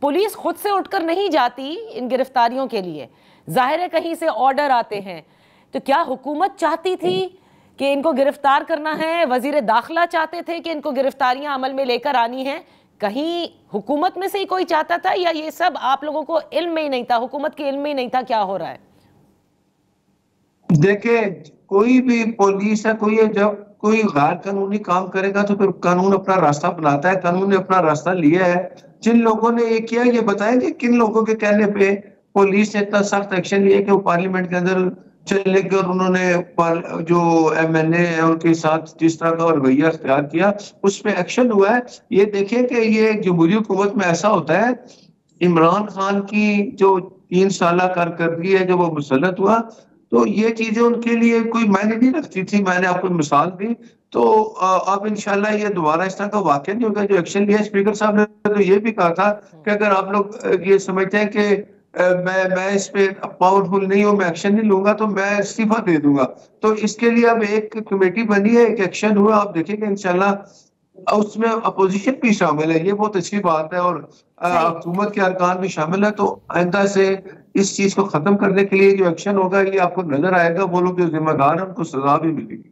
Police खुद से उठकर नहीं जाती इन गिरफ्तारियों के लिए, जाहिर है कहीं से ऑर्डर आते हैं। तो क्या हुकूमत चाहती थी कि इनको गिरफ्तार करना है? वजीर दाखिला चाहते थे कि इनको गिरफ्तारियां अमल में लेकर आनी है? कहीं हुकूमत में से ही कोई चाहता था, या ये सब आप लोगों को इल्म में ही नहीं था, हुकूमत के इल्म में ही नहीं था क्या हो रहा है? देखिए, कोई भी पुलिस है, कोई जब कोई गैर कानूनी काम करेगा तो फिर कानून अपना रास्ता बनाता है। कानून ने अपना रास्ता लिया है। जिन लोगों ने ये किया, ये बताएं कि किन लोगों के कहने पे पुलिस ने इतना सख्त एक्शन लिया कि वो पार्लियामेंट के अंदर चले गए और उन्होंने जो एमएनए है उनके साथ जिस तरह का रवैया अख्तियार किया, उस पर एक्शन हुआ है। ये देखिए कि ये जमहूरी हुकूमत में ऐसा होता है। इमरान खान की जो 3 साल कारकर्दगी है, जब वो मुसल्लत हुआ तो ये चीजें उनके लिए कोई मायने नहीं रखती थी। मैंने आपको मिसाल दी। तो अब इंशाल्लाह ये दोबारा इस तरह का वाकया नहीं होगा। जो एक्शन लिया स्पीकर साहब ने, तो ये भी कहा था कि अगर आप लोग ये समझते हैं कि मैं इस पे पावरफुल नहीं हूँ, मैं एक्शन नहीं लूंगा, तो मैं इस्तीफा दे दूंगा। तो इसके लिए अब एक कमेटी बनी है, एक एक्शन हुआ, आप देखेंगे इंशाल्लाह उसमें अपोजिशन भी शामिल है। ये बहुत अच्छी बात है। और हुकूमत के अरकान भी शामिल है। तो आइंदा से इस चीज को खत्म करने के लिए जो एक्शन होगा, ये आपको नजर आएगा। वो लोग जो जिम्मेदार है उनको सजा भी मिलेगी।